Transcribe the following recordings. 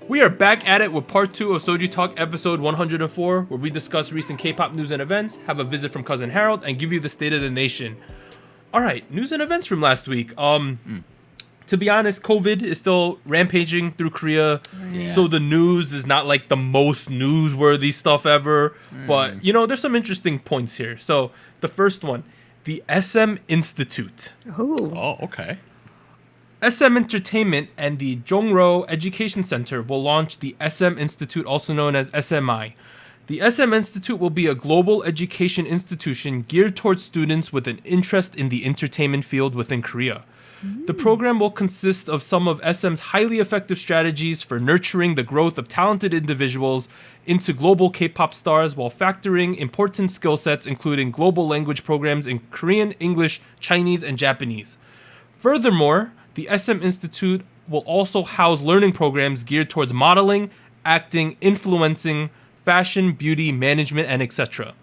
We are back at it with part 2 of SojuTalk episode 104, where we discuss recent K-pop news and events, have a visit from Cousin Harold, and give you the state of the nation. Alright, news and events from last week. To be honest, COVID is still rampaging through Korea, so the news is not like the most newsworthy stuff ever, but you know, there's some interesting points here. So, the first one, the SM Institute. Oh, okay. SM Entertainment and the Jongro Education Center will launch the SM Institute, also known as SMI. The SM Institute will be a global education institution geared towards students with an interest in the entertainment field within Korea. The program will consist of some of SM's highly effective strategies for nurturing the growth of talented individuals into global K-pop stars while factoring important skill sets including global language programs in Korean, English, Chinese, and Japanese. Furthermore, the SM Institute will also house learning programs geared towards modeling, acting, influencing, fashion, beauty, management, and etc.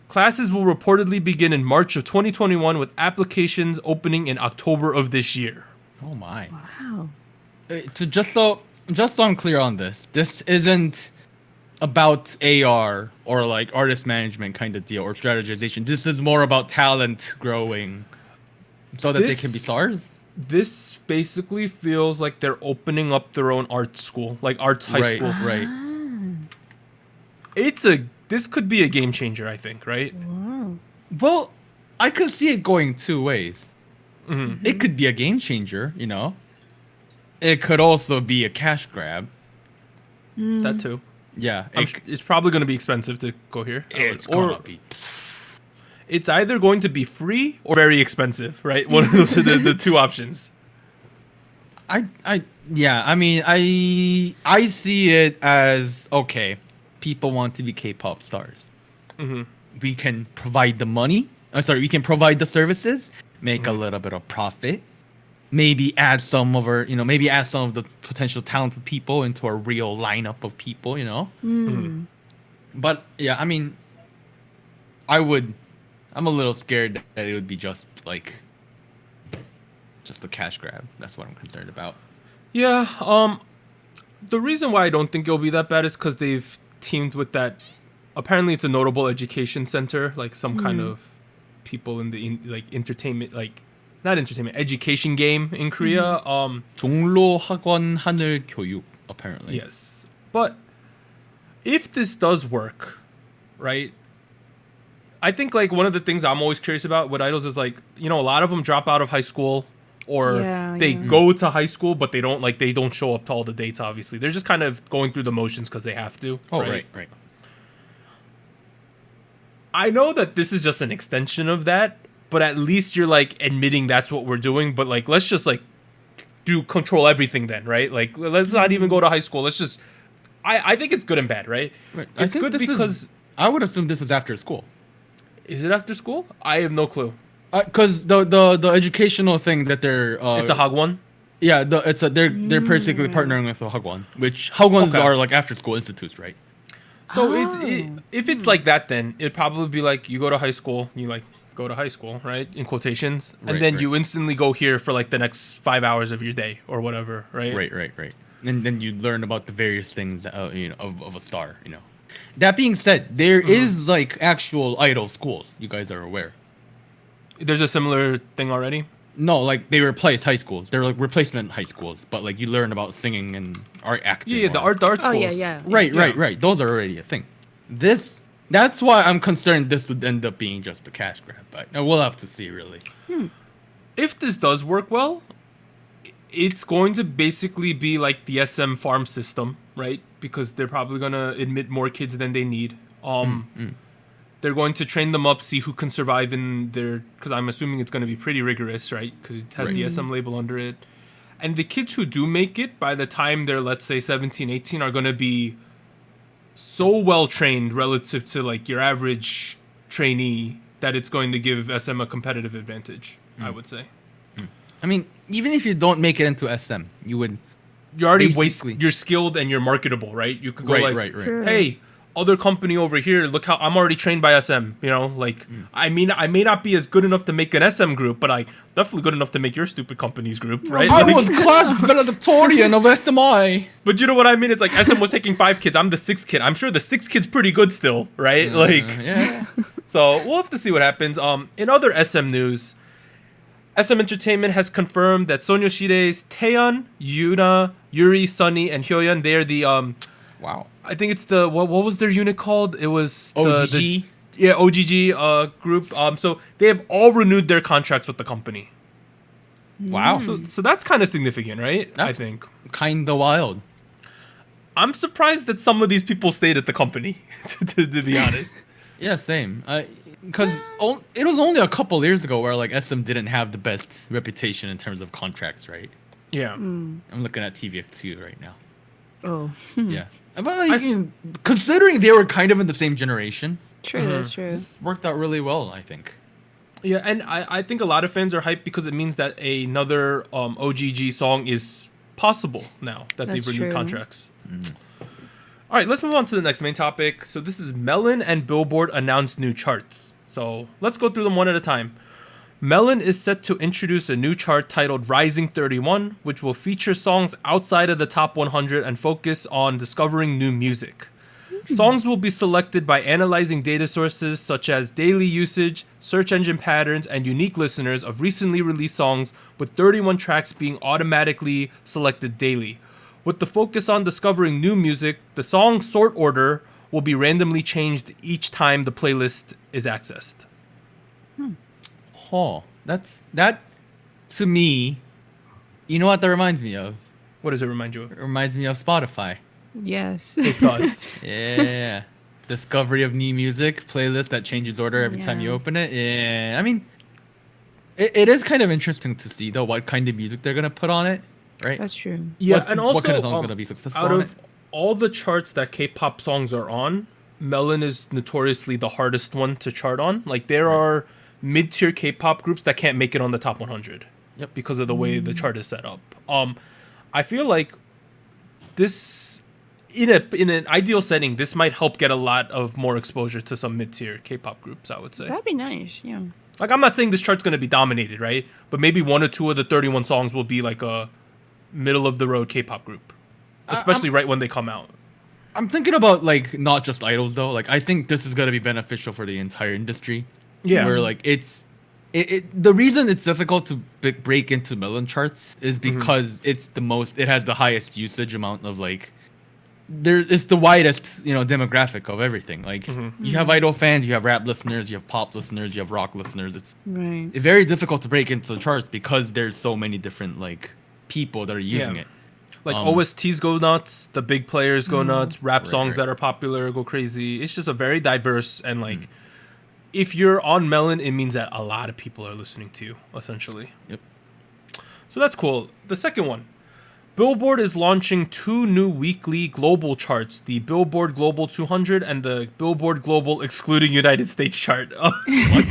Classes will reportedly begin in March of 2021 with applications opening in October of this year. Oh my. Wow. Just so I'm clear on this isn't about AR or like artist management kind of deal or strategization. This is more about talent growing so that they can be stars. This basically feels like they're opening up their own art school, like arts high school. Right. This could be a game changer, I think, right? Wow. Well, I could see it going two ways. It could be a game changer, you know. It could also be a cash grab. That too. Yeah, It's probably going to be expensive to go here. it's gonna be. It's either going to be free or very expensive, right? One of those are the two options. I mean, I see it as okay. People want to be K-pop stars. We can provide the money. We can provide the services, make a little bit of profit, maybe add some of the potential talented people into a real lineup of people, you know. But yeah, I mean, I'm a little scared that it would be just a cash grab. That's what I'm concerned about. Yeah, the reason why I don't think it'll be that bad is because they've teamed with that. Apparently, it's a notable education center, like some kind of people in the entertainment, not entertainment, education game in Korea. 종로 학원 하늘 교육 apparently. Yes, but if this does work, right? I think like one of the things I'm always curious about with idols is like, you know, a lot of them drop out of high school or they go to high school, but they don't show up to all the dates. Obviously, they're just kind of going through the motions because they have to. Oh, right. I know that this is just an extension of that, but at least you're like admitting that's what we're doing. But like, let's just like control everything then, right? Like, let's not even go to high school. Let's just. I think it's good and bad, right? It's good because I would assume this is after school. Is it after school? I have no clue. Because the educational thing that they're it's a hagwon. Yeah, they're basically partnering with a hagwon, which hagwons are like after school institutes, right? So if it's like that, then it'd probably be like you go to high school, you like go to high school, right? In quotations, and then you instantly go here for like the next 5 hours of your day or whatever, right? Right. And then you learn about the various things, you know, of a star, you know. That being said, there is like actual idol schools. You guys are aware. There's a similar thing already. No, like they replace high schools. They're like replacement high schools, but like you learn about singing and art acting. Yeah, the art schools. Oh yeah. Right. Those are already a thing. That's why I'm concerned this would end up being just a cash grab. But we'll have to see, really. If this does work well, it's going to basically be like the SM farm system, right? Because they're probably gonna admit more kids than they need. They're going to train them up, see who can survive in their. Because I'm assuming it's going to be pretty rigorous, right? Because it has the SM label under it. And the kids who do make it, by the time they're, let's say, 17, 18, are going to be so well trained relative to like your average trainee that it's going to give SM a competitive advantage, I would say. I mean, even if you don't make it into SM, you're already you're skilled and you're marketable, right? You could go right. hey, other company over here, look how I'm already trained by SM, you know, like I mean I may not be as good enough to make an SM group, but I definitely good enough to make your stupid company's group, right? I Like, was class valedictorian of SMI. but you know what I mean? It's like SM was taking 5 kids, I'm the 6th kid. I'm sure the 6th kid's pretty good still, right? Like Yeah. so we'll have to see what happens. In other SM news, SM Entertainment has confirmed that Sonyoshide's Taeyeon, Yuna, Yuri, Sunny, and Hyoyeon, they're the Wow. I think it's the what was their unit called? It was OGG. OGG group. So they have all renewed their contracts with the company. Wow. So that's kind of significant, right? I That's- think. Kinda wild. I'm surprised that some of these people stayed at the company. To be honest. Yeah, same. Because it was only a couple years ago where like SM didn't have the best reputation in terms of contracts, right? Yeah. I'm looking at TVX2 right now. Oh, Yeah, but like, considering they were kind of in the same generation, true. That's true. worked out really well, I think. Yeah, and I think a lot of fans are hyped because it means that another OGG song is possible now that they've That's renewed true. contracts. All right, let's move on to the next main topic. So this is MelOn and Billboard announced new charts. So let's go through them one at a time. MelOn is set to introduce a new chart titled Rising 31, which will feature songs outside of the top 100 and focus on discovering new music. Songs will be selected by analyzing data sources such as daily usage, search engine patterns, and unique listeners of recently released songs, with 31 tracks being automatically selected daily. With the focus on discovering new music, the song sort order will be randomly changed each time the playlist is accessed. Oh, that to me. You know what that reminds me of? What does it remind you of? It reminds me of Spotify. Yes. It does. Yeah. Discovery of new music playlist that changes order every time you Yeah. open it. Yeah, I mean, it is kind of interesting to see though what kind of music they're gonna put on it, right? That's true. Yeah, What- and also what kind of song's gonna be successful out on of it? all the charts that K-pop songs are on, MelOn is notoriously the hardest one to chart on. Like there are mid-tier K-pop groups that can't make it on the top 100 Yep. because of the way the chart is set up. I feel like this in an ideal setting, this might help get a lot of more exposure to some mid-tier K-pop groups, I would say. That'd be nice. Yeah. Like I'm not saying this chart's going to be dominated, right? But maybe one or two of the 31 songs will be like a middle of the road K-pop group, especially right when they come out. I'm thinking about like not just idols though. Like I think this is gonna be beneficial for the entire industry. Yeah. Where like the reason it's difficult to break into MelOn charts is because it has the highest usage amount of like it's the widest demographic of everything. Like you have idol fans, you have rap listeners, you have pop listeners, you have rock listeners. It's Right. very difficult to break into the charts because there's so many different like people that are using it. Like OSTs go nuts, the big players go nuts, rap songs right. that are popular go crazy. It's just a very diverse and like if you're on MelOn, it means that a lot of people are listening to you, essentially. Yep. So that's cool. The second one. Billboard is launching 2 new weekly global charts, the Billboard Global 200 and the Billboard Global excluding United States chart.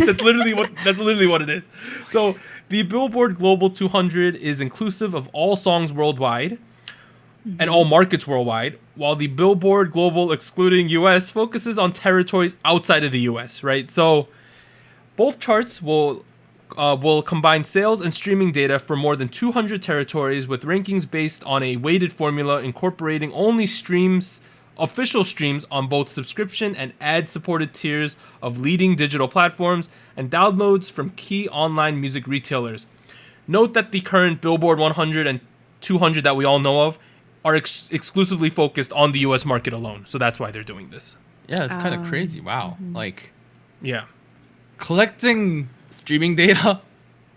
That's literally what it is. So, the Billboard Global 200 is inclusive of all songs worldwide and all markets worldwide, while the Billboard Global excluding US focuses on territories outside of the US, right? So, both charts will combine sales and streaming data for more than 200 territories with rankings based on a weighted formula incorporating only official streams on both subscription and ad-supported tiers of leading digital platforms and downloads from key online music retailers. Note that the current Billboard 100 and 200 that we all know of are exclusively focused on the US market alone, so that's why they're doing this. Yeah, it's kind of crazy. Wow. Like Yeah. collecting streaming data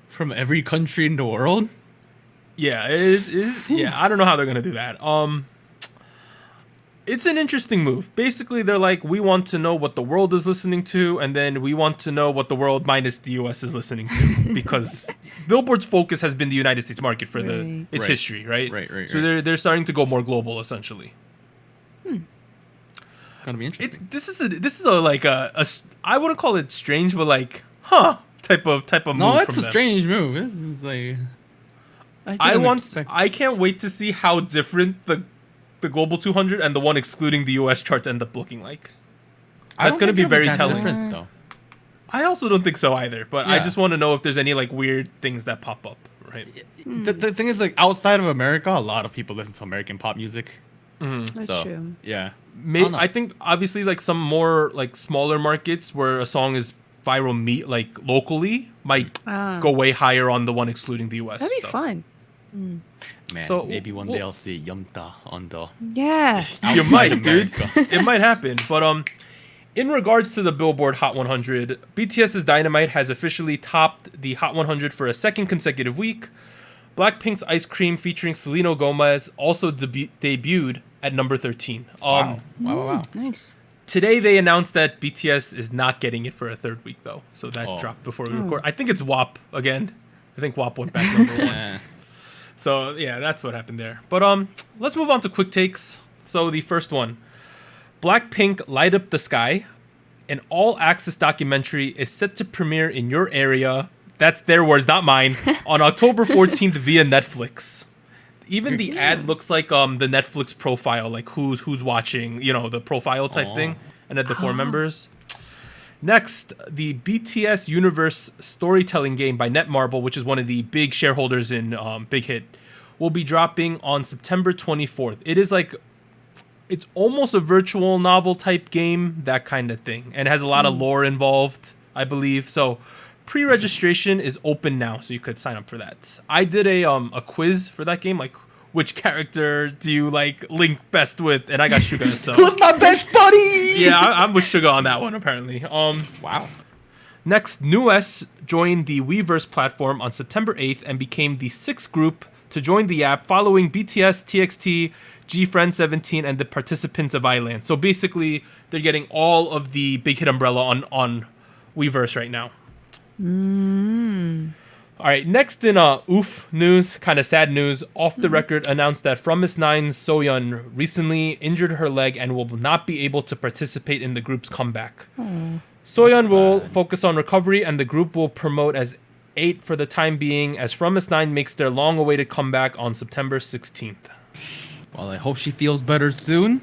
from every country in the world. Yeah, yeah, I don't know how they're gonna do that. It's an interesting move. Basically, they're like, we want to know what the world is listening to, and then we want to know what the world minus the US is listening to, because Billboard's focus has been the United States market for Right. its Right. history, right? Right. So they're starting to go more global, essentially. Gonna be interesting. This is a I wouldn't call it strange, but like, type of move No, it's from a them. strange move. This is like I I can't wait to see how different the the global 200 and the one excluding the US charts end up looking like. I That's don't going to think be it'll very that telling. different, though. I also don't think so either, but I Yeah. just want to know if there's any like weird things that pop up, right? The thing is, like, outside of America, a lot of people listen to American pop music. That's So, true. yeah. May, know. I think obviously like some more like smaller markets where a song is viral meet like locally might go way higher on the one excluding the US. That'd be though. fun. Man, So, maybe one well- day I'll see Yumta on the... Yeah. You might, dude. America. It might happen. But in regards to the Billboard Hot 100, BTS's Dynamite has officially topped the Hot 100 for a second consecutive week. Blackpink's Ice Cream featuring Selena Gomez also debuted at number 13. Wow. Nice. Today they announced that BTS is not getting it for a third week though, so that Oh. dropped before we record. I think it's WAP again. I think WAP went back number one. Eh. So yeah, that's what happened there. But let's move on to quick takes. So the first one, Blackpink Light Up the Sky, an all-access documentary is set to premiere in your area. That's their words, not mine. On October 14th via Netflix. Even the ad looks like the Netflix profile, like who's watching, you know, the profile type thing, and at the four members. Next, the BTS Universe storytelling game by Netmarble, which is one of the big shareholders in Big Hit, will be dropping on September 24th. It is like, it's almost a virtual novel type game, that kind of thing, and it has a lot of lore involved, I believe. So pre-registration is open now, so you could sign up for that. I did a quiz for that game, like which character do you like link best with, and I got Suga. So Who's my best buddy? yeah, I'm with Suga on that one apparently. Wow. Next, NewS joined the Weverse platform on September 8th and became the sixth group to join the app, following BTS, TXT, GFriend 17, and the participants of Island. So basically, they're getting all of the Big Hit umbrella on Weverse right now. All right, next in oof news, kind of sad news, Off the Record announced that From Miss Nine's Soyeon recently injured her leg and will not be able to participate in the group's comeback. Soyeon will focus on recovery, and the group will promote as 8 for the time being, as From Miss Nine makes their long-awaited comeback on September 16th. Well, I hope she feels better soon.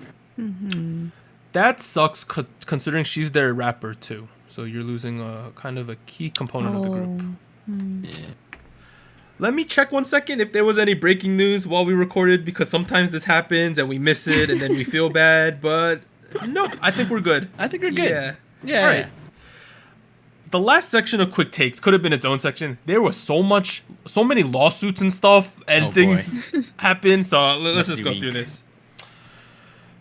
That sucks, considering she's their rapper too. So you're losing a kind of a key component of the group. Yeah. Let me check 1 second if there was any breaking news while we recorded, because sometimes this happens and we miss it and then we feel bad. But no, I think we're good. I think we're good. Yeah. Yeah. All right. The last section of quick takes could have been its own section. There was so many lawsuits and stuff and Oh, things happen. So let's just go through this.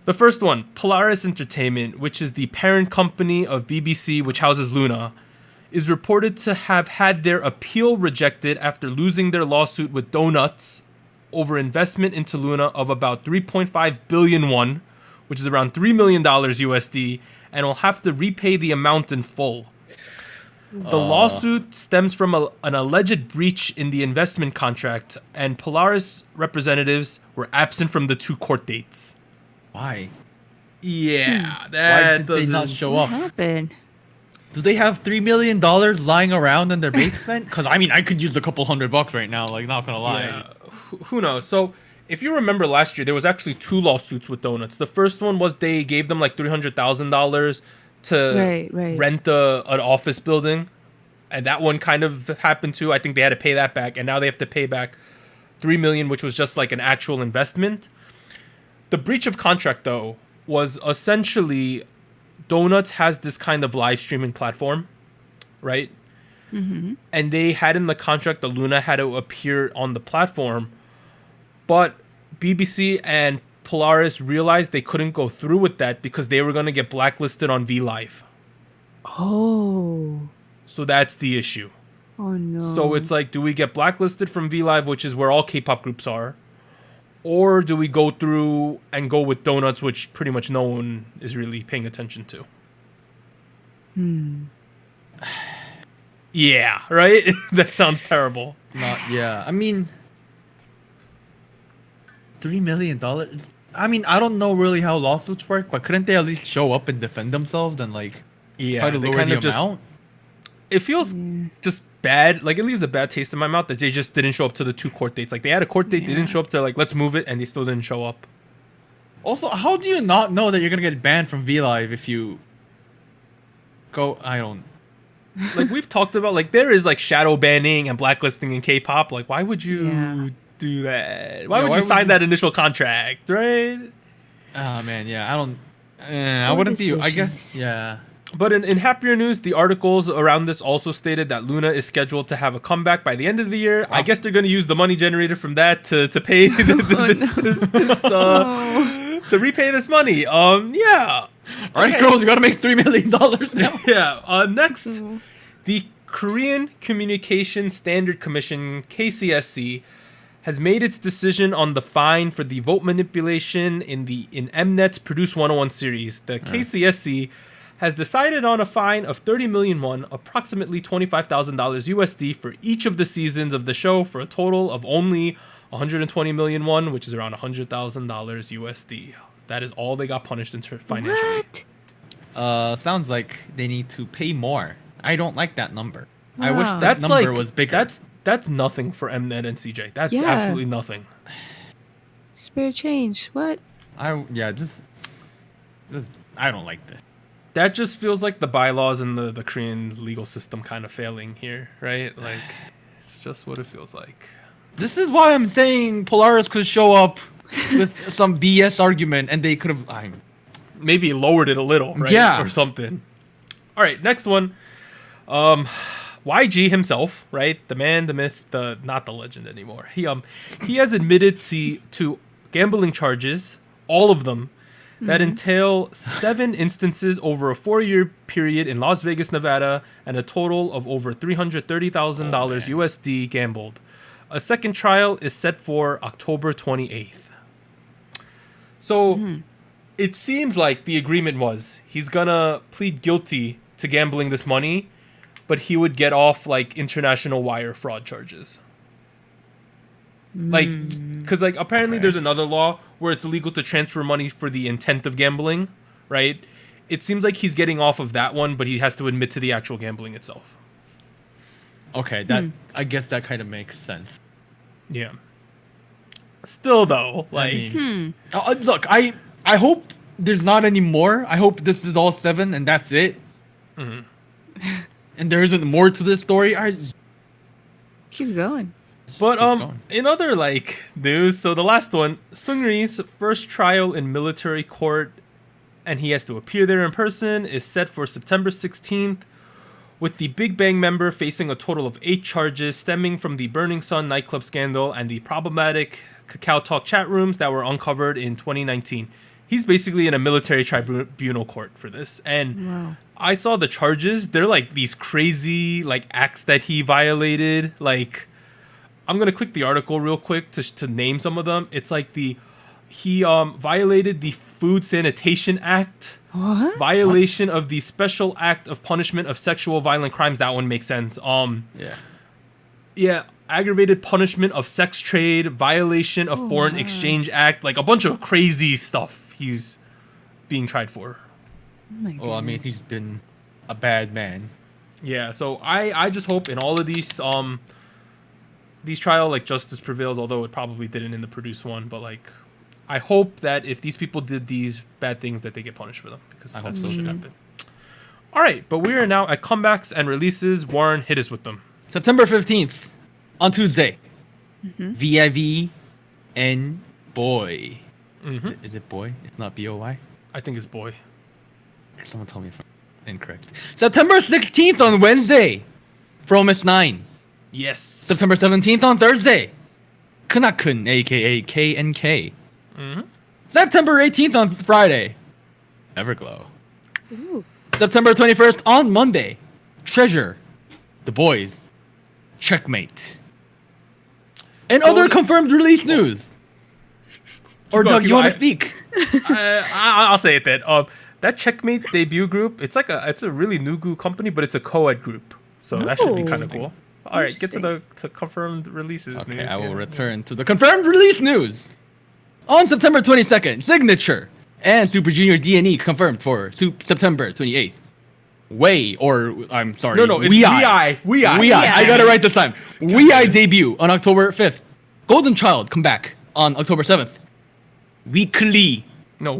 The first one, Polaris Entertainment, which is the parent company of BBC, which houses Luna, is reported to have had their appeal rejected after losing their lawsuit with Donuts over investment into Luna of about 3.5 billion won, which is around $3 million USD, and will have to repay the amount in full. The lawsuit stems from an alleged breach in the investment contract, and Polaris representatives were absent from the 2 court dates. Why? Yeah, Why that did they doesn't... not show What up? happened? Do they have $3 million lying around in their basement? Because I mean, I could use a couple $100 right now. Like, not gonna lie. Yeah, who knows? So, if you remember last year, there was actually 2 lawsuits with Donuts. The first one was they gave them like $300,000 to Right. rent an office building, and that one kind of happened too. I think they had to pay that back, and now they have to pay back $3 million, which was just like an actual investment. The breach of contract, though, was essentially Donuts has this kind of live streaming platform, right? Mm-hmm. And they had in the contract that Luna had to appear on the platform, but BBC and Polaris realized they couldn't go through with that because they were going to get blacklisted on VLive. Oh. So that's the issue. Oh no. So it's like, do we get blacklisted from VLive, which is where all K-pop groups are? Or do we go through and go with Donuts, which pretty much no one is really paying attention to? Yeah, right? That sounds terrible. Yeah. I mean, $3 million. I mean, I don't know really how lawsuits work, but couldn't they at least show up and defend themselves and like Yeah, try to they lower kind the of just... amount? It feels just bad. Like, it leaves a bad taste in my mouth that they just didn't show up to the 2 court dates. Like, they had a court date, they didn't show up to, like, let's move it, and they still didn't show up. Also, how do you not know that you're gonna get banned from V Live if you go? I don't. Like we've talked about, like there is like shadow banning and blacklisting in K-pop. Like why would you Yeah. do that? Why Yeah, would why you would sign you- that initial contract, right? Oh man, yeah, I don't. I Poor wouldn't be. I guess. decisions. Yeah. But in happier news, the articles around this also stated that Luna is scheduled to have a comeback by the end of the year. I Wow. guess they're going to use the money generated from that to pay to repay this money. Yeah. All right, Okay. girls, you gotta make $3 million now. Yeah. Next, the Korean Communication Standard Commission (KCSC) has made its decision on the fine for the vote manipulation in Mnet's Produce 101 series. The KCSC has decided on a fine of 30 million won, approximately $25,000 USD, for each of the seasons of the show, for a total of only 120 million won, which is around $100,000 USD. That is all they got punished financially. What? Sounds like they need to pay more. I don't like that number. I wish Wow. that That's number like was bigger. That's nothing for Mnet and CJ. That's Yeah. absolutely nothing. Spirit change. What? just I don't like this. That just feels like the bylaws and the Korean legal system kind of failing here, right? Like, it's just what it feels like. This is why I'm saying Polaris could show up with some BS argument, and they could have. Maybe lowered it a little, right? Yeah. Or something. All right, next one. YG himself, right? The man, the myth, not the legend anymore. He has admitted to gambling charges, all of them, that entail 7 instances over a 4-year period in Las Vegas, Nevada, and a total of over $330,000 USD gambled. A second trial is set for October 28th. So it seems like the agreement was he's gonna plead guilty to gambling this money, but he would get off like international wire fraud charges. Like, because like apparently Okay. there's another law where it's illegal to transfer money for the intent of gambling, right? It seems like he's getting off of that one, but he has to admit to the actual gambling itself. Okay, that I guess that kind of makes sense. Yeah. Still though, like, mean- Look, I hope there's not any more. I hope this is all 7 and that's it. And there isn't more to this story. Keep going. but going. in other like news, so the last one, Seungri's first trial in military court, and he has to appear there in person, is set for September 16th, with the Big Bang member facing a total of 8 charges stemming from the Burning Sun nightclub scandal and the problematic Kakao Talk chat rooms that were uncovered in 2019. He's basically in a military tribunal court for this. And Wow. I saw the charges. They're like these crazy like acts that he violated. Like, I'm going to click the article real quick to name some of them. It's like he violated the Food Sanitation Act. What? Violation of the Special Act of Punishment of Sexual Violent Crimes. That one makes sense. Yeah, aggravated punishment of sex trade, violation of Foreign Exchange Act, like a bunch of crazy stuff he's being tried for. Oh my Well, I mean, goodness. he's been a bad man. Yeah, so I just hope in all of these trial like justice prevails, although it probably didn't in the Produce one, but like I hope that if these people did these bad things that they get punished for them, because I hope that's so what should too. happen. All right, but we are now at comebacks and releases. Warren, hit us with them. September 15th, on Tuesday. VIVN Boy. Is it boy? It's not BOY? I think it's Boy. Someone tell me if I'm incorrect. September 16th on Wednesday. Promise 9. Yes. September 17th on Thursday. Kunakun, aka KNK. September 18th on Friday. Everglow. Ooh. September 21st on Monday. Treasure. The Boys. Checkmate. And So other the- confirmed release news. Or going, Doug, keep you want to going. speak? I'll say it then. That Checkmate debut group, it's a really new group company, but it's a co-ed group, so that should be Oh. kind of cool. All right, get to the confirmed releases. Okay, news I will here. return to the confirmed release news. On September 22nd, Signature and Super Junior D&E confirmed for September 28th. I'm sorry. No, it's We We I got it right this time. We debut on October 5th. Golden Child come back on October 7th. Weekly No,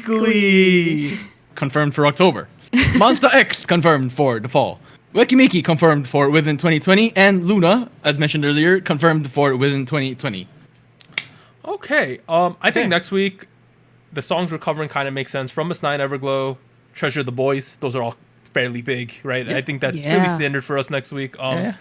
weekly. Confirmed for October. Monster X confirmed for the fall. Wekimiki confirmed for within 2020, and Luna, as mentioned earlier, confirmed for within 2020. Okay. I think next week the songs we're covering kind of make sense. From Us 9, Everglow, Treasure the Boys. Those are all fairly big, right? Yeah. I think that's Yeah. really standard for us next week. Yeah.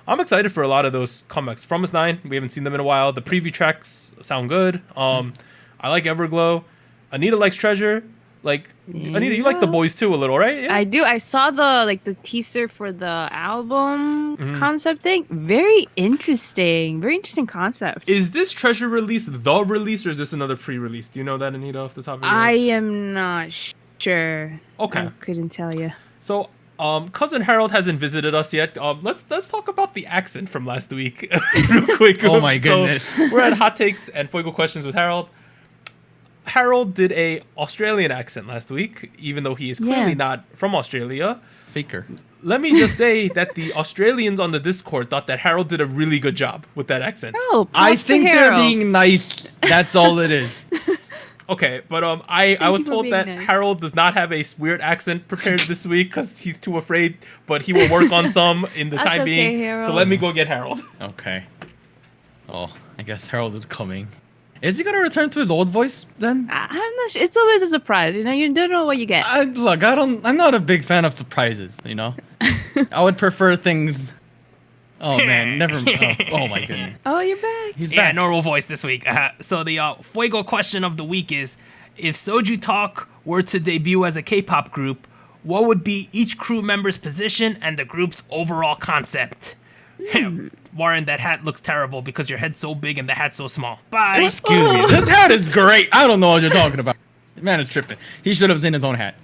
I'm excited for a lot of those comebacks. From Us 9, we haven't seen them in a while. The preview tracks sound good. I like Everglow. Anita likes Treasure. Like Anita, you like the boys too a little, right? Yeah. I do. I saw the teaser for the album concept thing. Very interesting. Very interesting concept. Is this Treasure release the release, or is this another pre-release? Do you know that, Anita, off the top of your I head? am not sure. Okay. I couldn't tell you. So, cousin Harold hasn't visited us yet. Let's talk about the accent from last week real quick. Oh my goodness. So, we're at Hot Takes and Fuego Questions with Harold. Harold did a Australian accent last week, even though he is clearly not from Australia. Faker. Let me just say that the Australians on the Discord thought that Harold did a really good job with that accent. Oh, I props to think they're Harold. being nice. That's all it is. Okay, but I was you for told being that nice. Harold does not have a weird accent prepared this week because he's too afraid, but he will work on some in the That's time okay, being. So Harold. let me go get Harold. Okay. Oh, I guess Harold is coming. Is he gonna return to his old voice then? I'm not sure. It's always a surprise. You don't know what you get. I'm not a big fan of surprises. You know, I would prefer things. Oh man, never. Oh my goodness. Oh, you're back. He's Yeah, back. normal voice this week. So the Fuego question of the week is, if SojuTalk were to debut as a K-pop group, what would be each crew member's position and the group's overall concept? Warren, that hat looks terrible because your head's so big and the hat's so small. Bye. Excuse me. This hat is great. I don't know what you're talking about. The man is tripping. He should have seen his own hat.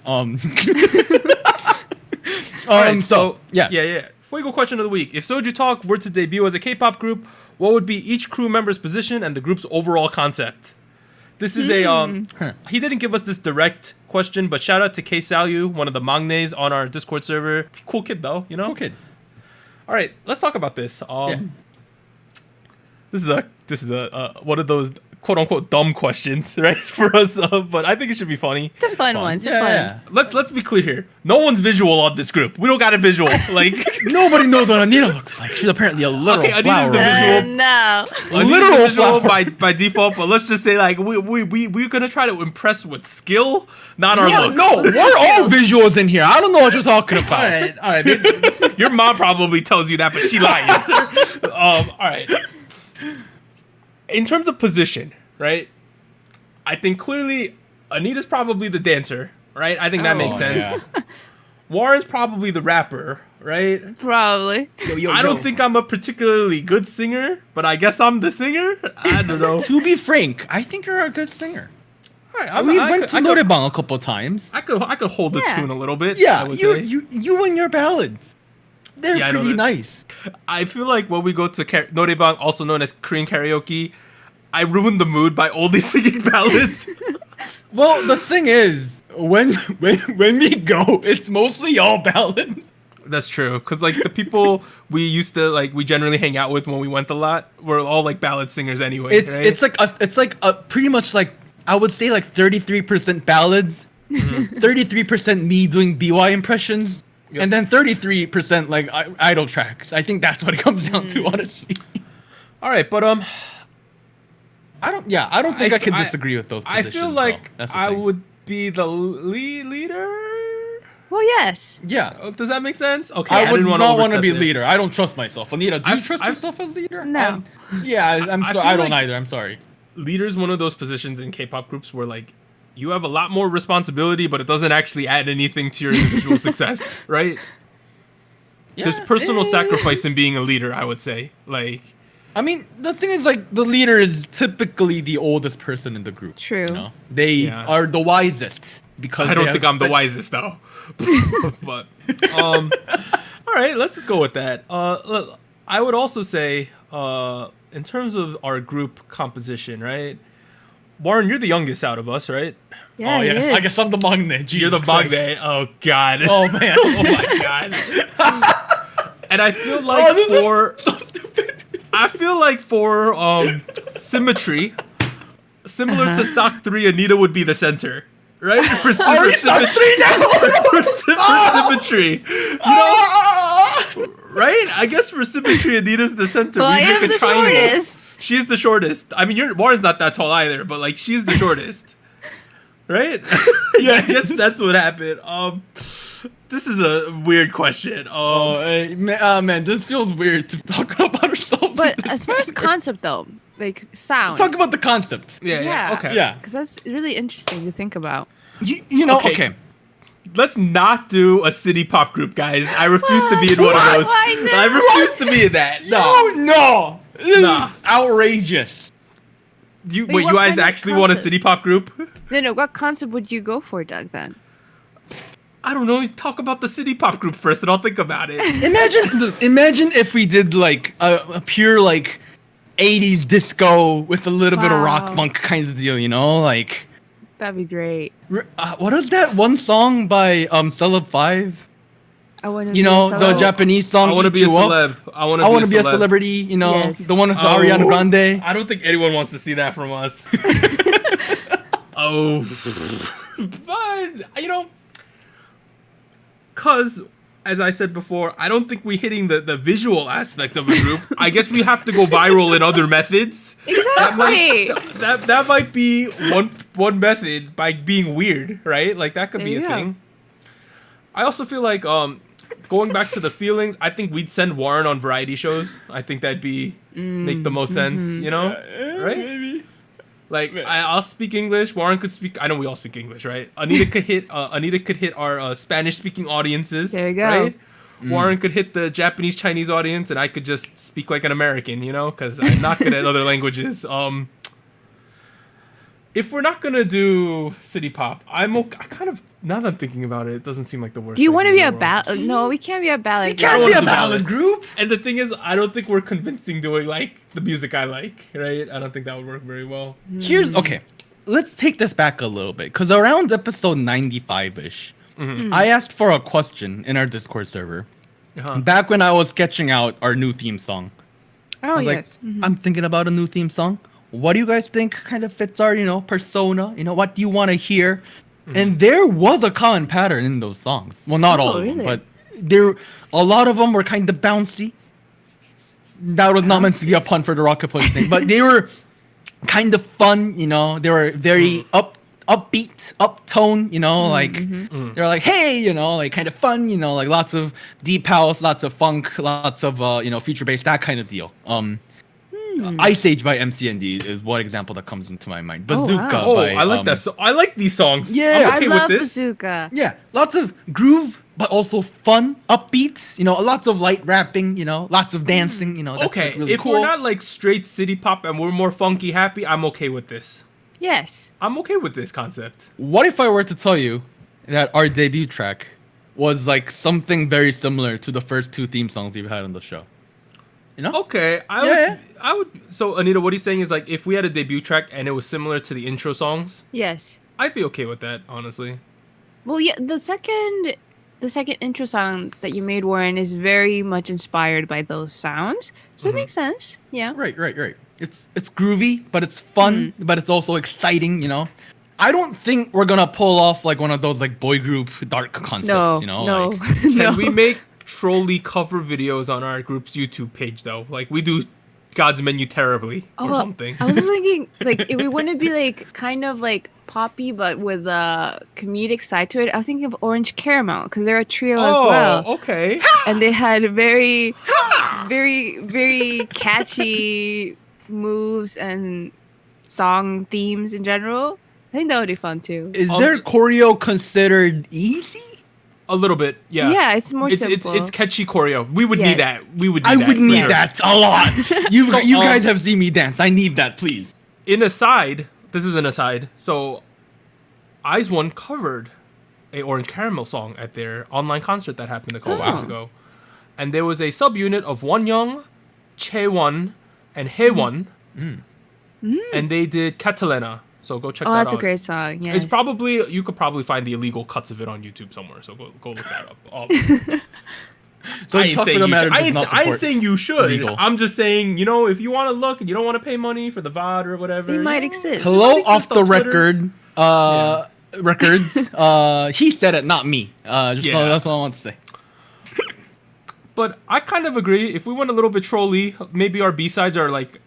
Alright, yeah. Fuego question of the week. If SojuTalk were to debut as a K-pop group, what would be each crew member's position and the group's overall concept? This is a he didn't give us this direct question, but shout out to K Salyu, one of the Magnes on our Discord server. Cool kid though, you know? Cool kid. All right, let's talk about this. This is a one of those quote unquote dumb questions, right, for us. But I think it should be funny. It's a fun one. It's fun. Let's be clear here. No one's visual on this group. We don't got a visual. Like Nobody knows what Anita looks like. She's apparently a literal Okay, Anita's flower. the visual. No. a literal visual flower. by default. But let's just say like we're gonna try to impress with skill, not our looks. No, we're all visuals in here. I don't know what you're talking All about. right. Your mom probably tells you that, but she lying, sir. All right. In terms of position, right? I think clearly Anita's probably the dancer, right? I think that makes sense. yeah. Warren's probably the rapper, right? Probably. I don't think I'm a particularly good singer, but I guess I'm the singer. I don't know. To be frank, I think you're a good singer. All right, We went to Norebang a couple times. I could hold the Yeah. tune a little bit. I Yeah, would you, say. you and your ballads. They're Yeah, I know pretty that. nice. I feel like when we go to Norebang, also known as Korean karaoke, I ruin the mood by only singing ballads. Well, the thing is, when we go, it's mostly all ballad. That's true, because like the people we used to like, we generally hang out with when we went a lot, were all like ballad singers anyway. Right? It's like a pretty much like I would say like 33% ballads, 33% me doing BY impressions, Yep. and then 33% like idol tracks. I think that's what it comes down to, honestly. All right, but I don't think I can disagree with those I positions. feel though. like That's the I thing. would be the leader. Well, yes. Yeah. Does that make sense? Okay, I would didn't not want to overstep be it. leader. I don't trust myself. Anita, do you I've- trust I've- yourself as leader? No. Yeah, I'm I sorry. feel I don't like- either. I'm sorry. Leader's one of those positions in K-pop groups where like you have a lot more responsibility, but it doesn't actually add anything to your individual success, right? There's personal sacrifice in being a leader, I would say. Like, I mean, the thing is, like, the leader is typically the oldest person in the group. True. You know? They Yeah. are the wisest because I don't they think have I'm the spent- wisest though. But all right, let's just go with that. Look, I would also say, in terms of our group composition, right? Warren, you're the youngest out of us, right? Yeah, Oh he yeah, is. I guess I'm the Magne. You're Jesus the Christ. Magne. Oh God. Oh man. Oh my God. And I feel like for symmetry, similar to Sock 3, Anita would be the center. Right? For Are you Sock 3 now? for symmetry. You know? Right? I guess for symmetry, Anita's the center. Well, I We am make a the triangle. shortest. She's the shortest. I mean, Warren's not that tall either, but like she's the shortest. Right? Yeah. I guess that's what happened. This is a weird question. Man, this feels weird to talk about ourselves. But as far as concept though, like sound. Let's talk about the concept. yeah, okay. Yeah. Because that's really interesting to think about. You know, okay. Let's not do a city pop group, guys. I refuse to be in one of those. Why not? I refuse to be in that. No. This Nah. is outrageous. You Wait, wait, what you guys kind of actually want a concept? city pop group? No, what concept would you go for, Doug, then? I don't know. Talk about the city pop group first, and I'll think about it. Imagine if we did like a pure like 80s disco with a little bit of rock Wow. funk kinds of deal, you know? Like That'd be great. what is that one song by Celeb 5? I want to You know, the Japanese song I want to Eat be a You Up? celeb. I want I want to to be a celebrity, you know, Yes. the one with Oh. Ariana Grande. I don't think anyone wants to see that from us. Oh, but you know, cause as I said before, I don't think we're hitting the visual aspect of a group. I guess we have to go viral in other methods. Exactly. That might be one method by being weird, right? Like that could There be a you go. thing. I also feel like going back to the feelings, I think we'd send Warren on variety shows. I think that'd be make the most sense, you know? Right? Maybe. Like I'll speak English. Warren could speak. I know we all speak English, right? Anita could hit. Anita could hit our Spanish-speaking audiences. There you go. Right? Warren could hit the Japanese Chinese audience, and I could just speak like an American, you know, because I'm not good at other languages. If we're not gonna do city pop, I kind of now that I'm thinking about it, it doesn't seem like the worst. Do you want to idea be in a the world. ballad? No, we can't be a ballad. You group. can't wanna be a do ballad ballad. group. And the thing is, I don't think we're convincing doing like the music I like, right? I don't think that would work very well. Here's okay. Let's take this back a little bit because around episode 95-ish, I asked for a question in our Discord server Uh-huh. back when I was sketching out our new theme song. Oh I was yes. like, I'm thinking about a new theme song. What do you guys think kind of fits our, persona? What do you want to hear? And there was a common pattern in those songs. Well, not all of them, really? but a lot of them were kind of bouncy. That was not meant to be a pun for the Rocket Punch thing, but they were kind of fun. They were very upbeat, uptone. Like they're like, hey, like kind of fun. Like lots of deep house, lots of funk, lots of future bass, that kind of deal. Ice Age by MCND is one example that comes into my mind. Oh, wow. Bazooka Oh, by, I like that. So I like these songs. Yeah. I'm okay I love with this. Bazooka. Yeah, lots of groove, but also fun, upbeats. Lots of light rapping. Lots of dancing. That's Okay, like, really if cool. we're not like straight city pop and we're more funky happy, I'm okay with this. Yes. I'm okay with this concept. What if I were to tell you that our debut track was like something very similar to the first two theme songs we've had on the show? Okay, I would. So Anita, what he's saying is like if we had a debut track and it was similar to the intro songs, Yes. I'd be okay with that, honestly. Well, yeah. The second intro song that you made, Warren, is very much inspired by those sounds, so it makes sense. Yeah. Right. It's groovy, but it's fun, but it's also exciting. I don't think we're gonna pull off like one of those like boy group dark concepts. No. No. No. Can no. we make trolley cover videos on our group's YouTube page though? Like we do God's Menu terribly or something. I was thinking, like, if we want to be like kind of like poppy, but with a comedic side to it, I was thinking of Orange Caramel because they're a trio as well, okay. and they had very, very, very catchy moves and song themes in general. I think that would be fun too. Is their choreo considered easy? A little bit, yeah. Yeah, it's more simple. It's catchy choreo. We would need Yes. that. We would. Need I that, would need sure. that a lot. You So, guys have seen me dance. I need that, please. In aside, this is an aside. So, Eyes One covered a Orange Caramel song at their online concert that happened a couple weeks ago, and there was a subunit of Wonyoung, Chaewon, and Haewon, and they did Catalina. So go check Oh, that out. that's a great song. Yes. It's probably you could probably find the illegal cuts of it on YouTube somewhere. So go look that up. So I it's ain't tough for saying the you matter should. does not I ain't support saying you should. legal. I'm just saying, if you want to look and you don't want to pay money for the VOD or whatever, They might exist. Hello, exist off the on Twitter. record. Records. He said it, not me. That's all I want to say. But I kind of agree. If we went a little bit trolly, maybe our B-sides are like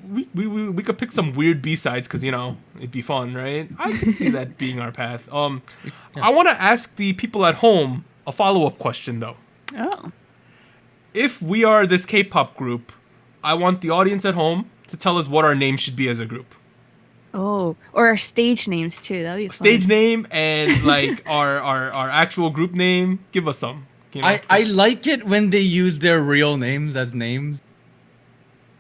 we could pick some weird B-sides because it'd be fun, right? I can see that being our path. I want to ask the people at home a follow-up question though. Oh. If we are this K-pop group, I want the audience at home to tell us what our name should be as a group. Oh, or our stage names too. That'd be fun. Stage name and like our actual group name. Give us some. I like it when they use their real names as names.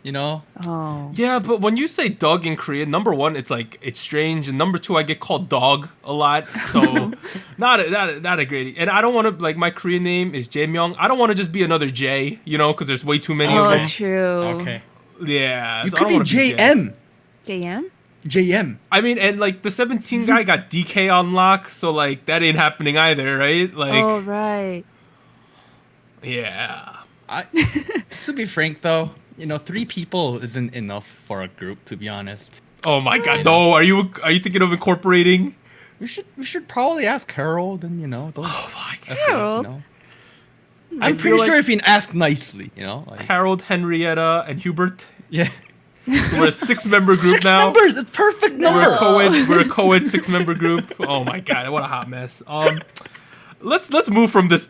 Oh. Yeah, but when you say Doug in Korean, number one, it's strange, and number two, I get called dog a lot, so not a great. And I don't want to my Korean name is Jae-myung. I don't want to just be another J, because there's way too many of them. True. Okay. Yeah, You so I could don't be wanna JM. JM? JM. I mean, and the 17 guy got DK on lock, so that ain't happening either, right? Oh, right. Yeah. To be frank, though, 3 people isn't enough for a group. To be honest, Oh my God, no! Are you thinking of incorporating? we should probably ask Harold and those. Oh my God. Harold? I'm pretty sure if you ask nicely, Harold, Henrietta, and Hubert. yeah. So we're a 6-member group 6 now. members. It's perfect number. We're a co-ed 6-member group. Oh my God, what a hot mess. Let's move from this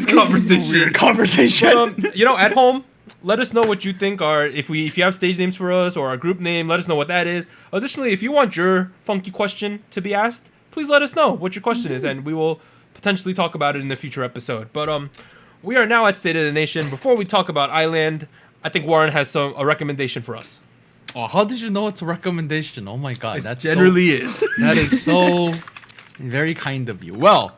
conversation. Weird conversation. But, at home, let us know what you think are if you have stage names for us or our group name. Let us know what that is. Additionally, if you want your funky question to be asked, please let us know what your question is, and we will potentially talk about it in a future episode. But we are now at State of the Nation. Before we talk about Island, I think Warren has a recommendation for us. Oh, how did you know it's a recommendation? Oh my God, that's Generally is. that is so very kind of you. Well,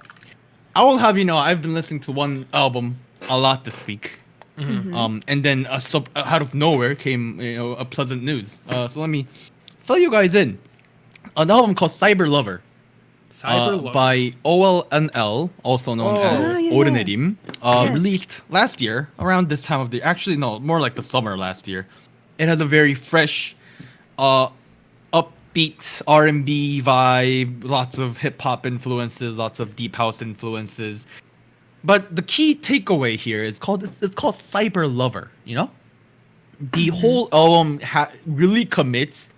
I will have I've been listening to one album a lot this week. Mm-hmm. And then out of nowhere came a pleasant news. So let me fill you guys in. An album called Cyber Lover. By OLNL, also known as yeah. Orenerim, Yes. released last year around this time of the actually no, more like the summer last year. It has a very fresh, upbeat R&B vibe, lots of hip hop influences, lots of deep house influences. But the key takeaway here is it's called Cyber Lover. The whole album really commits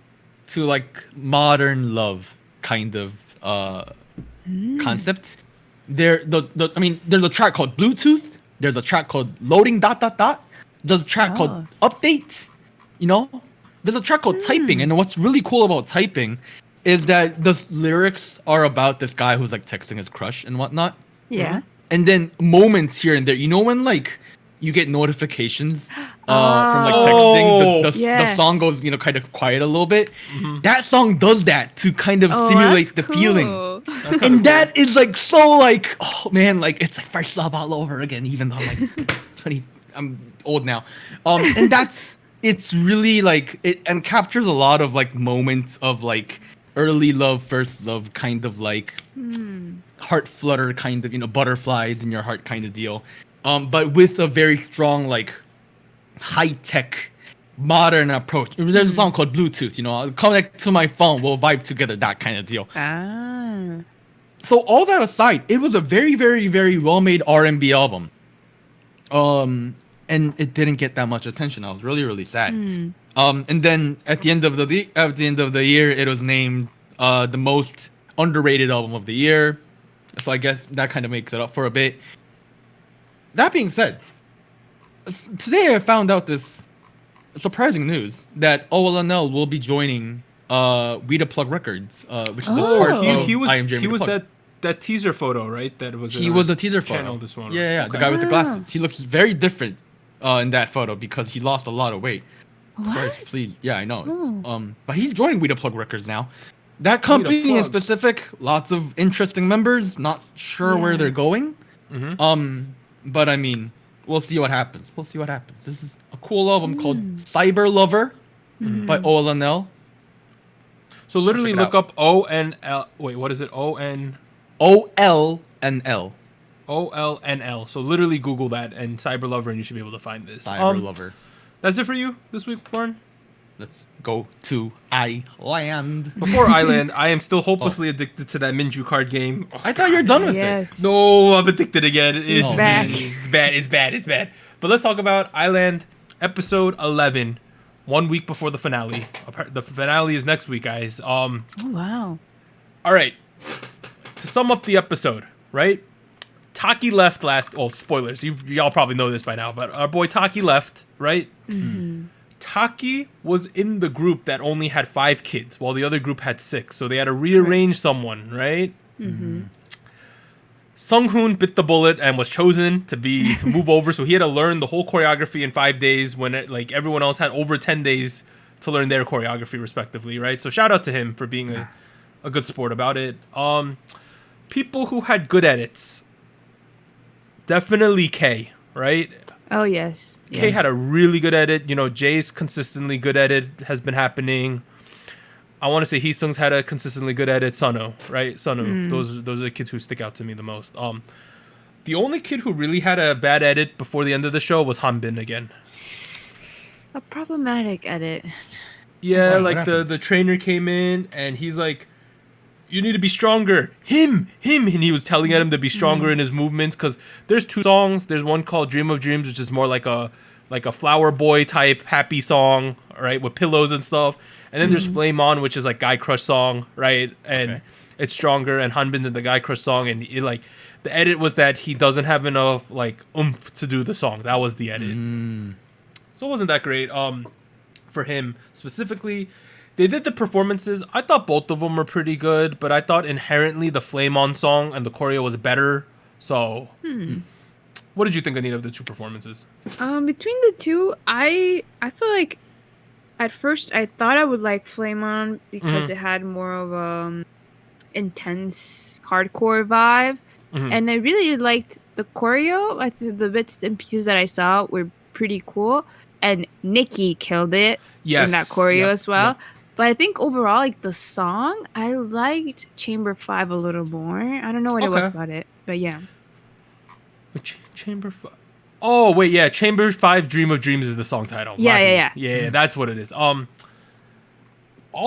to modern love kind of concept. There's a track called Bluetooth. There's a track called Loading ... There's a track called Update. There's a track called Typing. And what's really cool about Typing is that the lyrics are about this guy who's texting his crush and whatnot. Yeah. And then moments here and there. When you get notifications from texting, the song goes kind of quiet a little bit. Mm-hmm. That song does that to kind of simulate the that's feeling. cool. And that is so oh man, it's first love all over again, even though I'm 20, I'm old now. And it's really it and captures a lot of moments of early love, first love, kind of heart flutter, kind of butterflies in your heart kind of deal. But with a very strong high tech modern approach. There's a song called Bluetooth, I'll connect to my phone, we'll vibe together, that kind of deal. So all that aside, it was a very, very, very well-made R&B album. And it didn't get that much attention. I was really, really sad. And then at the end of the year, it was named the most underrated album of the year. So I guess that kind of makes it up for a bit. That being said, today I found out this surprising news that OLNL will be joining We The Plug Records, which is the part of he was IMJ We The Plug. that teaser photo, right? That was He was a teaser channel photo. this one. Yeah, Okay. the guy with the glasses. He looks very different in that photo because he lost a lot of weight. Christ, please, yeah, I know. But he's joining We The Plug Records now. That company in Plug. specific, lots of interesting members. Not sure where they're going. But I mean, we'll see what happens. This is a cool album called Cyber Lover by OLNL. So literally Check it look up ONL. Wait, what is it? ON. OLNL. OLNL. So literally Google that and Cyber Lover, and you should be able to find this. Cyber Lover. That's it for you this week, Warren? Let's go to Island. Before Island, I am still hopelessly addicted to that Minju card game. Oh, I thought you're done with it. Yes. no, I'm addicted again. It's Oh, back. It's bad. But let's talk about Island episode 11, 1 week before the finale. The finale is next week, guys. Oh, wow. All right. To sum up the episode, right? Taki left last. Oh, spoilers. Y'all probably know this by now, but our boy Taki left, right? Mm-hmm. Taki was in the group that only had 5 kids, while the other group had 6. So they had to rearrange someone, right? Mm-hmm. Sunghoon bit the bullet and was chosen to move over. So he had to learn the whole choreography in 5 days when everyone else had over 10 days to learn their choreography respectively, right? So shout out to him for being a good sport about it. People who had good edits, definitely K, right? Oh, yes. K had a really good edit. You know, Jay's consistently good edit has been happening. I want to say Heesung's had a consistently good edit. Sunho, right? Sunho. Those are the kids who stick out to me the most. The only kid who really had a bad edit before the end of the show was Hanbin again. A problematic edit. Yeah, What like happened? the trainer came in and he's like, you need to be stronger. Him. And he was telling him to be stronger in his movements because there's 2 songs. There's one called Dream of Dreams, which is more like a flower boy type happy song, right? With pillows and stuff. And then there's Flame On, which is like Guy Crush song, right? And it's stronger. And Hanbin's in the Guy Crush song. And the edit was that he doesn't have enough like oomph to do the song. That was the edit. So it wasn't that great for him specifically. They did the performances. I thought both of them were pretty good, but I thought inherently the Flame On song and the choreo was better. So, what did you think, Anita, of the 2 performances? Between the 2, I feel like at first I thought I would like Flame On because it had more of a intense hardcore vibe, and I really liked the choreo. I think the bits and pieces that I saw were pretty cool, and Nikki killed it in that choreo as well. Yep. But I think overall, like the song, I liked Chamber 5 a little more. I don't know what it was about it, but yeah. Chamber 5. Oh, wait, yeah. Chamber 5 Dream of Dreams is the song title. Yeah, that's what it is. I'll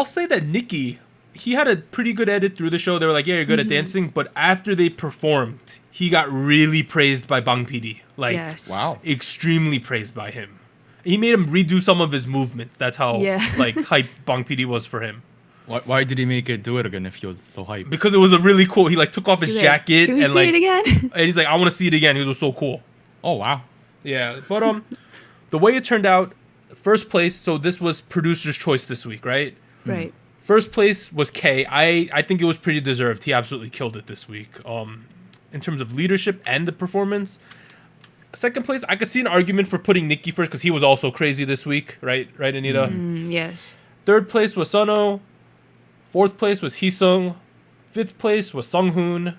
say that Nikki, he had a pretty good edit through the show. They were like, yeah, you're good at dancing. But after they performed, he got really praised by Bang PD. Like, wow. Extremely praised by him. He made him redo some of his movements. That's how like hype Bang PD was for him. Why did he make it do it again if he was so hyped? Because it was a really cool. He like took off his jacket Can we and see like it again? and he's like, I want to see it again. It was so cool. Oh wow. Yeah, but the way it turned out, first place. So this was producer's choice this week, right? Right. First place was K. I think it was pretty deserved. He absolutely killed it this week. In terms of leadership and the performance. Second place, I could see an argument for putting Nikki first because he was also crazy this week, right? Right, Anita? Yes. Third place was Sunho. Fourth place was Heesung. Fifth place was Sunghoon.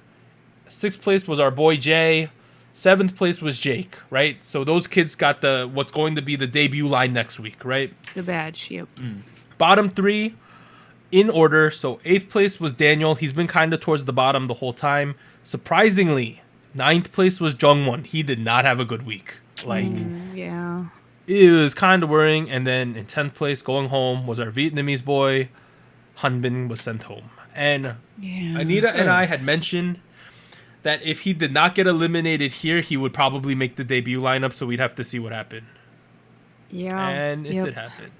Sixth place was our boy Jay. Seventh place was Jake, right? So those kids got what's going to be the debut line next week, right? The badge, yep. Bottom 3 in order. So 8th place was Daniel. He's been kind of towards the bottom the whole time. Surprisingly, 9th place was Jungwon. He did not have a good week. Like, yeah. it was kind of worrying. And then in 10th place, going home, was our Vietnamese boy. Hanbin was sent home. And Anita and I had mentioned that if he did not get eliminated here, he would probably make the debut lineup, so we'd have to see what happened. Yeah. And it did happen.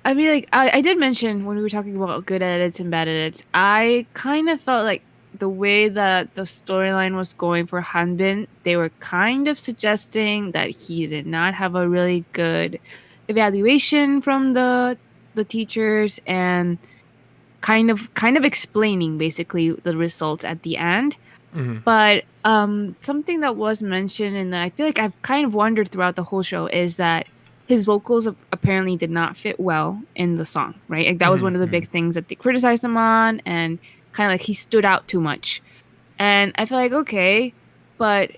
I mean, like, I did mention when we were talking about good edits and bad edits, I kind of felt like the way that the storyline was going for Hanbin, they were kind of suggesting that he did not have a really good evaluation from the teachers and kind of explaining basically the results at the end. But something that was mentioned and that I feel like I've kind of wondered throughout the whole show is that his vocals apparently did not fit well in the song, right? Like that was one of the big things that they criticized him on, and kind of like he stood out too much. And I feel like, okay, but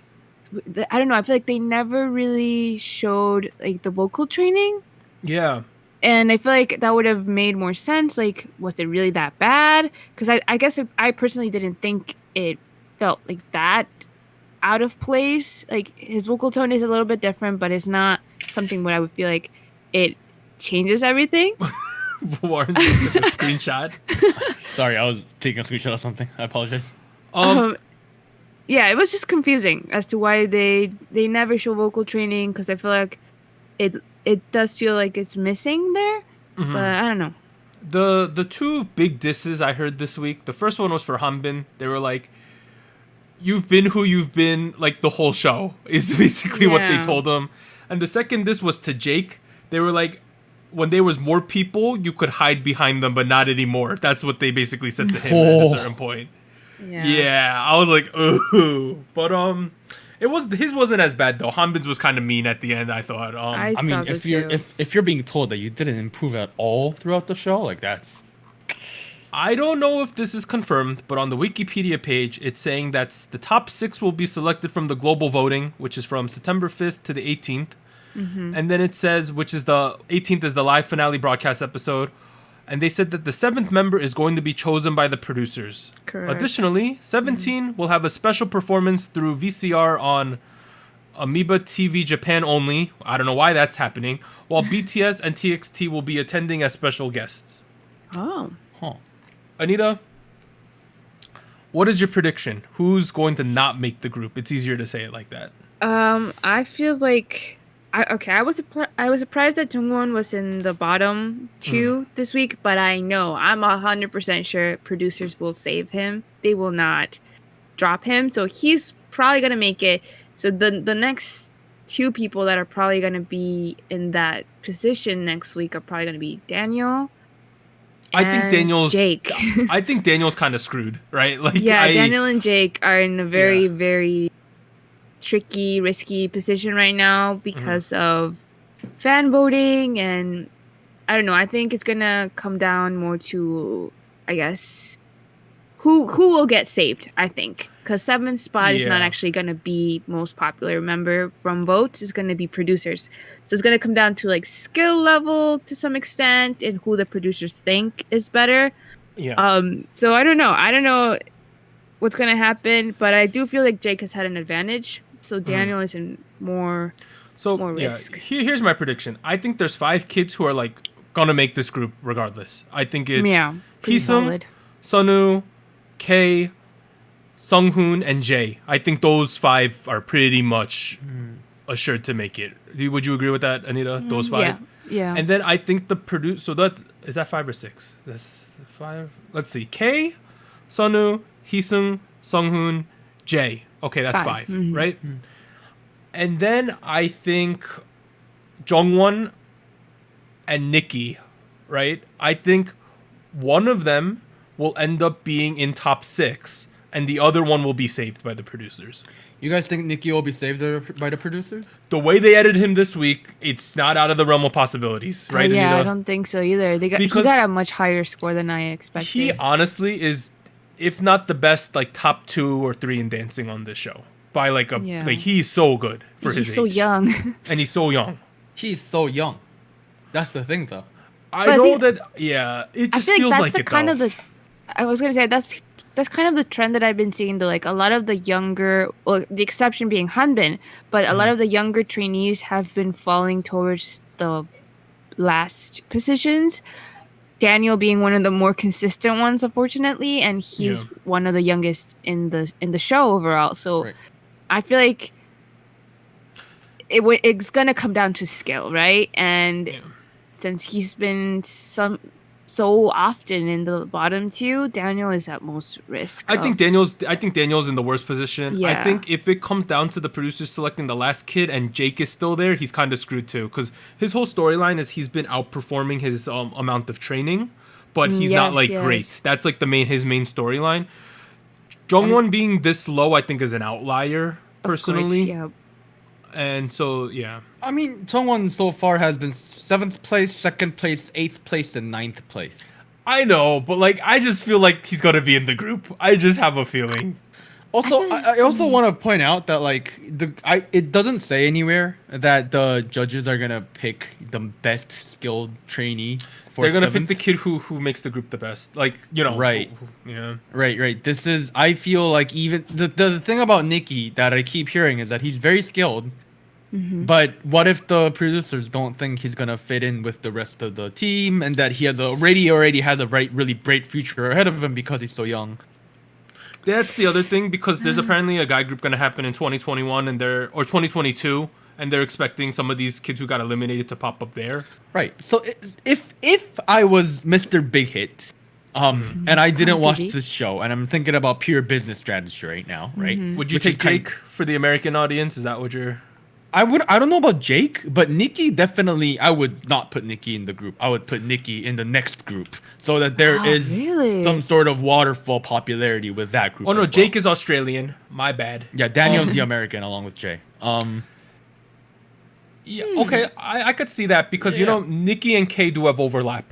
I don't know. I feel like they never really showed like the vocal training. Yeah. And I feel like that would have made more sense. Like, was it really that bad? Because I guess I personally didn't think it felt like that out of place. Like his vocal tone is a little bit different, but it's not something where I would feel like it changes everything. Warren, a screenshot. Sorry, I was taking a screenshot of something. I apologize. Yeah, it was just confusing as to why they never show vocal training, because I feel like it does feel like it's missing there, but I don't know. The two big disses I heard this week, the first one was for Hanbin. They were like, "You've been who you've been like the whole show," is basically what they told him. And the second diss was to Jake. They were like, when there was more people, you could hide behind them, but not anymore. That's what they basically said to him at a certain point. Yeah, I was like, ooh, but his wasn't as bad though. Hanbin's was kind of mean at the end, I thought. I mean, if you're being told that you didn't improve at all throughout the show, like that's. I don't know if this is confirmed, but on the Wikipedia page, it's saying that the top 6 will be selected from the global voting, which is from September 5th to the 18th. And then it says, which is the 18th is the live finale broadcast episode. And they said that the 7th member is going to be chosen by the producers. Correct. Additionally, 17 will have a special performance through VCR on Amoeba TV Japan only. I don't know why that's happening. While BTS and TXT will be attending as special guests. Oh. Huh. Anita, what is your prediction? Who's going to not make the group? It's easier to say it like that. I feel like I was surprised that Jungwon was in the bottom 2 this week, but I'm 100% sure producers will save him. They will not drop him, so he's probably gonna make it. So the next 2 people that are probably gonna be in that position next week are probably gonna be Daniel. I think Daniel's Jake. I think Daniel's kind of screwed, right? Like, Daniel and Jake are in a very, very tricky, risky position right now because of fan voting, and I don't know. I think it's gonna come down more to, I guess, who will get saved. I think because 7th spot is not actually gonna be most popular member from votes. It's gonna be producers. So it's gonna come down to like skill level to some extent and who the producers think is better. Yeah. So I don't know. I don't know what's gonna happen, but I do feel like Jake has had an advantage. So Daniel is in more risk. Here's my prediction. I think there's 5 kids who are like gonna make this group regardless. I think it's Heesung, Sunwoo, K, Sunghoon, and Jae. I think those 5 are pretty much assured to make it. Would you agree with that, Anita? Those 5? Yeah. And then I think so that is that 5 or 6? That's 5. Let's see. K, Sunwoo, Heesung, Sunghoon, Jae. Okay, that's 5, right? And then I think Jungwon and Nikki, right? I think one of them will end up being in top 6, and the other one will be saved by the producers. You guys think Nikki will be saved by the producers? The way they edited him this week, it's not out of the realm of possibilities, right, Yeah, Anita? I don't think so either. He got a much higher score than I expected. He honestly is, if not the best, like top 2 or 3 in dancing on this show. By like he's so good for his age. He's so young. And he's so young. He's so young. That's the thing, though. It just feels like it, though. I was gonna say that's kind of the trend that I've been seeing. Like a lot of the younger, well, the exception being Hanbin, but a lot of the younger trainees have been falling towards the last positions. Daniel being one of the more consistent ones, unfortunately, and he's one of the youngest in the show overall. So I feel like it's gonna come down to skill, right? And since he's been so often in the bottom 2, Daniel is at most risk. I think Daniel's in the worst position. Yeah. I think if it comes down to the producers selecting the last kid and Jake is still there, he's kind of screwed too, because his whole storyline is he's been outperforming his amount of training, but he's not like great. That's like his main storyline. Jungwon being this low, I think, is an outlier personally. Of course, And so I mean, Jungwon so far has been 7th place, 2nd place, 8th place, and 9th place. I know, but like I just feel like he's gonna be in the group. I just have a feeling. Also, I also want to point out that like it doesn't say anywhere that the judges are gonna pick the best skilled trainee. They're gonna pick the kid who makes the group the best. Like, you know, right? Yeah, right. This is. I feel like even the thing about Nikki that I keep hearing is that he's very skilled. Mm-hmm. But what if the producers don't think he's gonna fit in with the rest of the team, and that he has already has a really bright future ahead of him because he's so young? That's the other thing, because there's apparently a guy group going to happen in 2021 or 2022, and they're expecting some of these kids who got eliminated to pop up there. Right. So if I was Mr. Big Hit, and I didn't watch this show, and I'm thinking about pure business strategy right now, right? Would you take Jake for the American audience? Is that what you're... I don't know about Jake, but Nikki definitely. I would not put Nikki in the group. I would put Nikki in the next group, so that there is some sort of waterfall popularity with that group. Oh no, Jake is Australian. My bad. Yeah, Daniel's the American along with Jay. Yeah, okay, I could see that because you know Nikki and Kay do have overlap,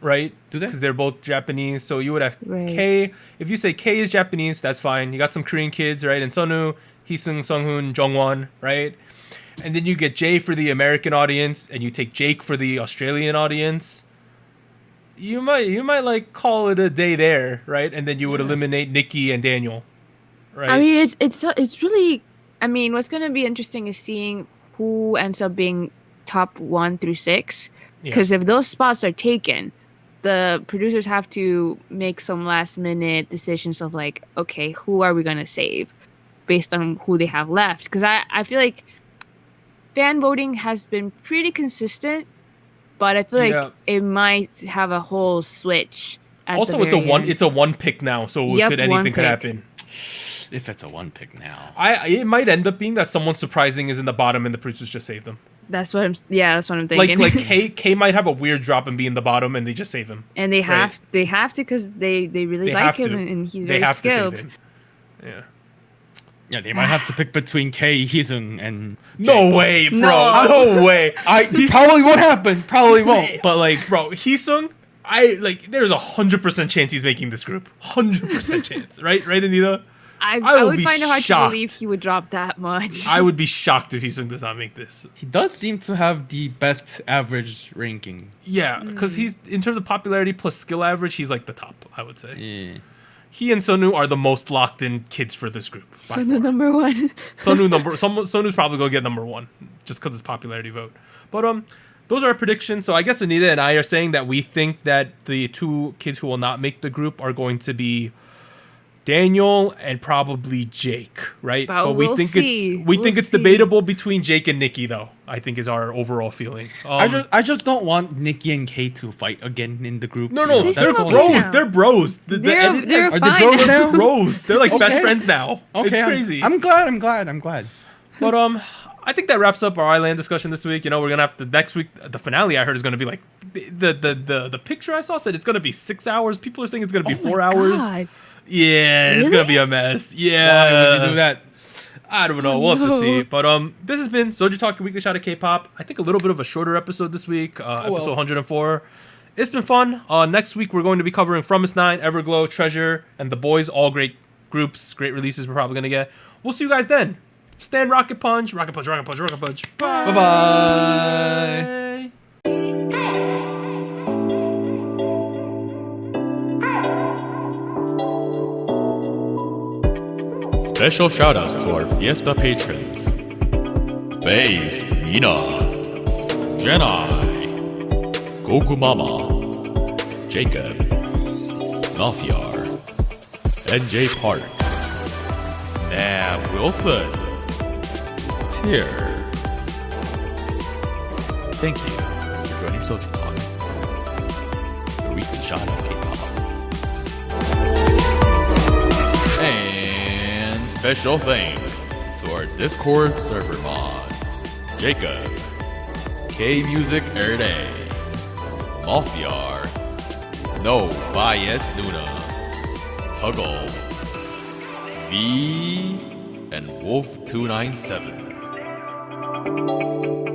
right? Do they? Because they're both Japanese, so you would have Kay. If you say Kay is Japanese, that's fine. You got some Korean kids, right? And Sonu, Heesung, Sunghoon, Jongwon, right? And then you get Jay for the American audience, and you take Jake for the Australian audience. You might like call it a day there, right? And then you would eliminate Nikki and Daniel, right? I mean, it's really. I mean, what's gonna be interesting is seeing who ends up being top 1 through 6. Because if those spots are taken, the producers have to make some last minute decisions of like, okay, who are we gonna save based on who they have left? Because I feel like fan voting has been pretty consistent, but I feel like it might have a whole switch. Also, it's a one pick now, so anything could happen. If it's a one pick now, it might end up being that someone surprising is in the bottom and the producers just save them. That's what I'm thinking. Like K might have a weird drop and be in the bottom, and they just save him. And they have to because they really like him and he's very skilled. Yeah. Yeah, they might have to pick between Kay, Heesung, and No way, bro. No way. Probably won't happen. Probably won't. But like, bro, Heesung, there's 100% chance he's making this group. 100% chance. Right, Anita? I would find it hard to believe he would drop that much. I would be shocked if Heesung does not make this. He does seem to have the best average ranking. Yeah, because he's, in terms of popularity plus skill average, he's like the top, I would say. Yeah. He and Sonu are the most locked in kids for this group. Sonu number 1. Sonu's probably gonna get number 1 just because it's popularity vote. But those are our predictions. So I guess Anita and I are saying that we think that the 2 kids who will not make the group are going to be Daniel and probably Jake, right? But we think it's debatable between Jake and Nikki, though. I think is our overall feeling. I just don't want Nikki and Kay to fight again in the group. No, they're bros. They're bros. They're fine. They're bros. They're like best friends now. Okay, it's crazy. I'm glad. But I think that wraps up our Island discussion this week. You know, we're gonna have to next week. The finale I heard is gonna be like the picture I saw said it's gonna be 6 hours. People are saying it's gonna be 4 hours. God. Yeah, Really? It's gonna be a mess. Yeah. Why would you do that? I don't know. We'll have to see. But this has been SojuTalk, Weekly Shot of K-pop. I think a little bit of a shorter episode this week, episode 104. It's been fun. Next week we're going to be covering From Us 9, Everglow, Treasure, and The Boys. All great groups, great releases we're probably gonna get. We'll see you guys then. Stand Rocket Punch, Rocket Punch, Rocket Punch, Rocket Punch. Bye bye. Special shoutouts to our Fiesta patrons: Based, Mina, Jenai, Goku Mama, Jacob, Nafyar, NJ Park, Nam Wilson, Tier. Thank you for joining SojuTalk, the weekly shot of K-pop. And special thanks to our Discord server mods: Jacob, K-Music Erday, Malfiar, No Bias Nuna, Tuggle, V, and Wolf297.